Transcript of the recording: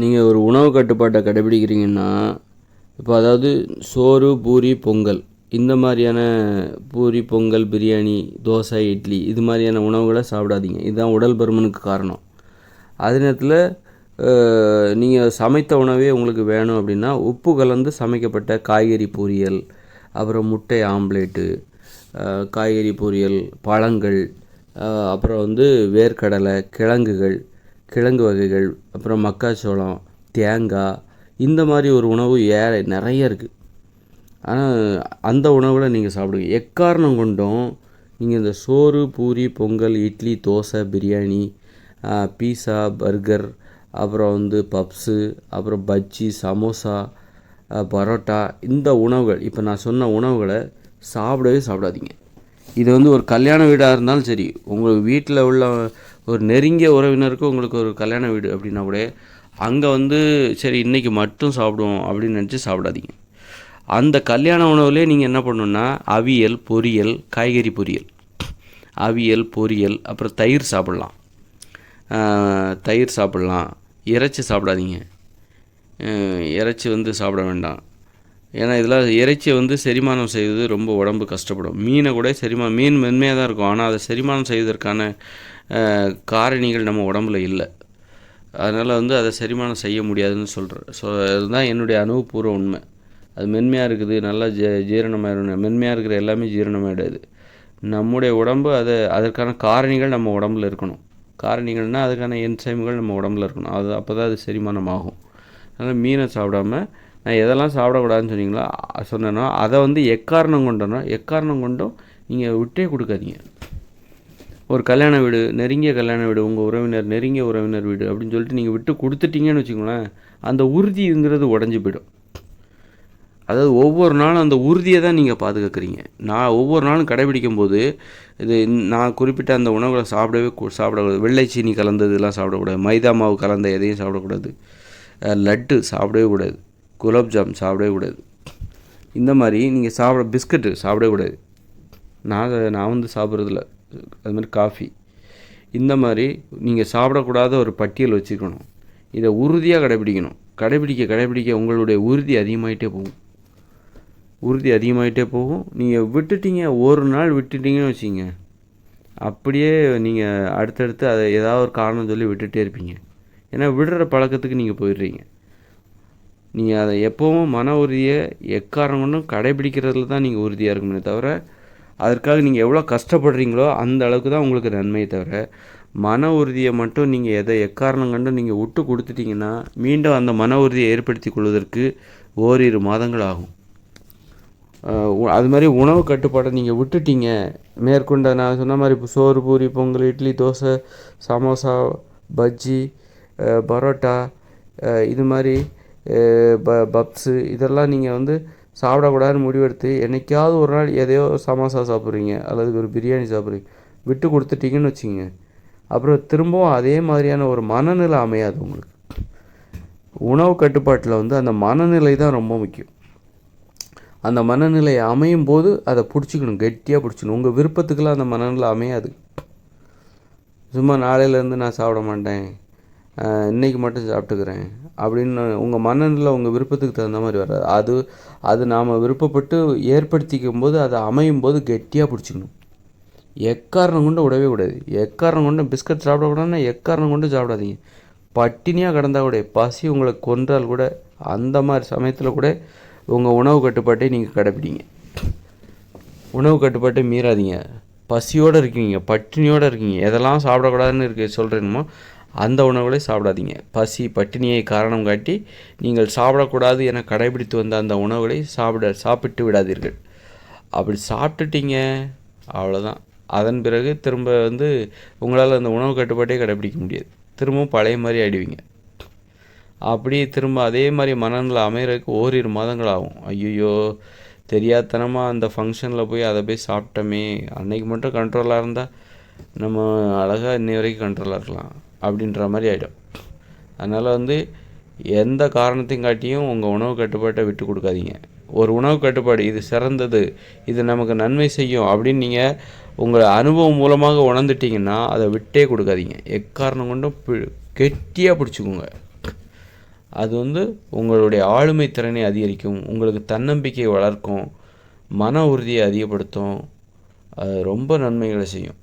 நீங்கள் ஒரு உணவு கட்டுப்பாட்டை கடைபிடிக்கிறீங்கன்னா, இப்போ அதாவது சோறு, பூரி, பொங்கல் இந்த மாதிரியான பூரி, பொங்கல், பிரியாணி, தோசை, இட்லி இது மாதிரியான உணவுகளை சாப்பிடாதீங்க. இதுதான் உடல் பருமனுக்கு காரணம். அதே நேரத்தில் நீங்கள் சமைத்த உணவே உங்களுக்கு வேணும் அப்படின்னா, உப்பு கலந்து சமைக்கப்பட்ட காய்கறி பொரியல், அப்புறம் முட்டை ஆம்லேட்டு, காய்கறி பொரியல், பழங்கள், அப்புறம் வேர்க்கடலை, கிழங்கு வகைகள், அப்புறம் மக்காச்சோளம், தேங்காய் இந்த மாதிரி ஒரு உணவு நிறைய இருக்குது. ஆனால் அந்த உணவுகளை நீங்கள் சாப்பிடுங்க. எக்காரணம் கொண்டும் நீங்கள் இந்த சோறு, பூரி, பொங்கல், இட்லி, தோசை, பிரியாணி, பீஸா, பர்கர், அப்புறம் பப்ஸு, அப்புறம் பஜ்ஜி, சமோசா, பரோட்டா இந்த உணவுகள், இப்போ நான் சொன்ன உணவுகளை சாப்பிடவே சாப்பிடாதீங்க. இது ஒரு கல்யாண வீடாக இருந்தாலும் சரி, உங்கள் வீட்டில் உள்ள ஒரு நெருங்கிய உறவினருக்கு உங்களுக்கு ஒரு கல்யாண வீடு அப்படின்னா கூட அங்கே சரி இன்றைக்கி மட்டும் சாப்பிடுவோம் அப்படின்னு நினச்சி சாப்பிடாதீங்க. அந்த கல்யாண உணவுலேயே நீங்கள் என்ன பண்ணணுன்னா அவியல், பொரியல், காய்கறி பொரியல், அவியல், பொரியல், அப்புறம் தயிர் சாப்பிட்லாம். இறைச்சி சாப்பிடாதீங்க. இறைச்சி சாப்பிட வேண்டாம். ஏன்னா இதெல்லாம் இறைச்சியை செரிமானம் செய்வது ரொம்ப உடம்பு கஷ்டப்படும். மீனை கூட மீன் மென்மையாக தான் இருக்கும், ஆனால் அதை செரிமானம் செய்வதற்கான காரணிகள் நம்ம உடம்புல இல்லை. அதனால் அதை செரிமானம் செய்ய முடியாதுன்னு சொல்கிறேன். அதுதான் என்னுடைய அனுபவபூர்வ உண்மை. அது மென்மையாக இருக்குது, நல்லா ஜீரணமாயிடும். மென்மையாக இருக்கிற எல்லாமே ஜீரணமாயிடாது. நம்முடைய உடம்பு அதற்கான காரணிகள் நம்ம உடம்புல இருக்கணும். காரணிகள்னால் அதுக்கான என்சைம்கள் நம்ம உடம்புல இருக்கணும். அப்போ தான் அது செரிமானம் ஆகும். அதனால் மீனை சாப்பிடாம நான் எதெல்லாம் சாப்பிடக்கூடாதுன்னு சொன்னேன்னா அதை எக்காரணம் கொண்டும் நீங்கள் விட்டே கொடுக்காதீங்க. ஒரு கல்யாண வீடு, நெருங்கிய கல்யாண வீடு, உங்கள் நெருங்கிய உறவினர் வீடு அப்படின்னு சொல்லிட்டு நீங்கள் விட்டு கொடுத்துட்டீங்கன்னு வச்சுக்கோங்களேன், அந்த உறுதிங்கிறது உடஞ்சி போயிடும். அதாவது ஒவ்வொரு நாளும் அந்த உறுதியை தான் நீங்கள் பாதுகாக்கிறீங்க. நான் ஒவ்வொரு நாளும் கடைபிடிக்கும் போது நான் குறிப்பிட்ட அந்த உணவுகளை சாப்பிடக்கூடாது. வெள்ளை சீனி கலந்தது இதெல்லாம் சாப்பிடக்கூடாது. மைதா மாவு கலந்த எதையும் சாப்பிடக்கூடாது. லட்டு சாப்பிடவே கூடாது. குலோப்ஜாம் சாப்பிடவே கூடாது. இந்த மாதிரி நீங்கள் பிஸ்கட்டு சாப்பிடவே கூடாது. நான் சாப்பிட்றதில்ல. அது மாதிரி காஃபி இந்த மாதிரி நீங்கள் சாப்பிடக்கூடாத ஒரு பட்டியல் வச்சுக்கணும். இதை உறுதியாக கடைபிடிக்கணும். கடைபிடிக்க உங்களுடைய உறுதி அதிகமாகிட்டே போகும். நீங்கள் விட்டுட்டீங்க, ஒரு நாள் விட்டுட்டீங்கன்னு வச்சிங்க, அப்படியே நீங்கள் அடுத்தடுத்து அதை ஏதாவது ஒரு காரணம் சொல்லி விட்டுட்டே இருப்பீங்க. ஏன்னா விடுற பழக்கத்துக்கு நீங்கள் போயிடுறீங்க. நீங்கள் அதை எப்போவும் மன உறுதியை எக்காரணம் கொண்டும் கடைபிடிக்கிறதுல தான் நீங்கள் உறுதியாக இருக்கணுமே தவிர, அதற்காக நீங்கள் எவ்வளோ கஷ்டப்படுறீங்களோ அந்த அளவுக்கு தான் உங்களுக்கு நன்மையை தவிர, மன உறுதியை மட்டும் நீங்கள் எக்காரணம் கண்டும் நீங்கள் விட்டு கொடுத்துட்டிங்கன்னா மீண்டும் அந்த மன உறுதியை ஏற்படுத்தி கொள்வதற்கு ஓரிரு மாதங்கள் ஆகும். அது மாதிரி உணவு கட்டுப்பாடை நீங்கள் விட்டுட்டீங்க, மேற்கொண்ட நான் சொன்ன மாதிரி இப்போ சோறு, பூரி, பொங்கல், இட்லி, தோசை, சமோசா, பஜ்ஜி, பரோட்டா, இது மாதிரி பப்ஸு இதெல்லாம் நீங்கள் சாப்பிடக்கூடாதுன்னு முடிவெடுத்து என்றைக்காவது ஒரு நாள் எதையோ சமோசா சாப்பிட்றீங்க அல்லது ஒரு பிரியாணி சாப்பிட்றீங்க, விட்டு கொடுத்துட்டீங்கன்னு வச்சுங்க, அப்புறம் திரும்பவும் அதே மாதிரியான ஒரு மனநிலை அமையாது உங்களுக்கு. உணவு கட்டுப்பாட்டில் அந்த மனநிலை தான் ரொம்ப முக்கியம். அந்த மனநிலை அமையும் போது அதை பிடிச்சிக்கணும், கெட்டியாக பிடிச்சிக்கணும். உங்கள் விருப்பத்துக்கெல்லாம் அந்த மனநிலை அமையாது. சும்மா நாளையிலேருந்து நான் சாப்பிட மாட்டேன், இன்றைக்கி மட்டும் சாப்பிட்டுக்கிறேன் அப்படின்னு உங்கள் மனநிலை உங்கள் விருப்பத்துக்கு தகுந்த மாதிரி வராது. அது நாம் விருப்பப்பட்டு ஏற்படுத்திக்கும் போது அதை அமையும் போது கெட்டியாக பிடிச்சிக்கணும். எக்காரணம் கொண்டு விடவே கூடாது. எக்காரணம் கொண்டு பிஸ்கட் சாப்பிடக்கூடாதுன்னா எக்காரணம் கொண்டு சாப்பிடாதீங்க. பட்டினியாக கிடந்தால் கூட, பசி உங்களை கொன்றால் கூட, அந்த மாதிரி சமயத்தில் கூட உங்கள் உணவு கட்டுப்பாட்டை நீங்கள் கடைப்பிடிங்க. உணவு கட்டுப்பாட்டை மீறாதீங்க. பசியோடு இருக்கீங்க, பட்டினியோடு இருக்கீங்க, எதெல்லாம் சாப்பிடக்கூடாதுன்னு சொல்கிறீங்களோ அந்த உணவுகளை சாப்பிடாதீங்க. பட்டினியை காரணம் காட்டி நீங்கள் சாப்பிடக்கூடாது என கடைபிடித்து வந்த அந்த உணவுகளை சாப்பிட்டு விடாதீர்கள். அப்படி சாப்பிட்டுட்டீங்க அவ்வளோதான். அதன் பிறகு திரும்ப உங்களால் அந்த உணவு கட்டுப்பாட்டே கடைபிடிக்க முடியாது. திரும்பவும் பழைய மாதிரி ஆகிடுவீங்க. அப்படியே திரும்ப அதே மாதிரி மனநிலை அமைகிறதுக்கு ஓரிரு மாதங்கள் ஆகும். ஐயோ தெரியாதனமாக அந்த ஃபங்க்ஷனில் போய் அதை போய் சாப்பிட்டோமே, அன்னைக்கு மட்டும் கண்ட்ரோலாக இருந்தால் நம்ம அழகாக இன்னை வரைக்கும் கண்ட்ரோலாக இருக்கலாம் அப்படின்ற மாதிரி ஆகிடும். அதனால் எந்த காரணத்தையும் காட்டியும் உங்கள் உணவு கட்டுப்பாட்டை விட்டு கொடுக்காதீங்க. ஒரு உணவு கட்டுப்பாடு இது சிறந்தது, இது நமக்கு நன்மை செய்யும் அப்படின்னு நீங்கள் உங்கள் அனுபவம் மூலமாக உணர்ந்துட்டிங்கன்னா அதை விட்டே கொடுக்காதீங்க. எக்காரணம் கொண்டும் கெட்டியாக பிடிச்சிக்கோங்க. அது வந்து உங்களுடைய ஆளுமை திறனை அதிகரிக்கும், உங்களுக்கு தன்னம்பிக்கையை வளர்க்கும், மன உறுதியை அதிகப்படுத்தும். அது ரொம்ப நன்மைகளை செய்யும்.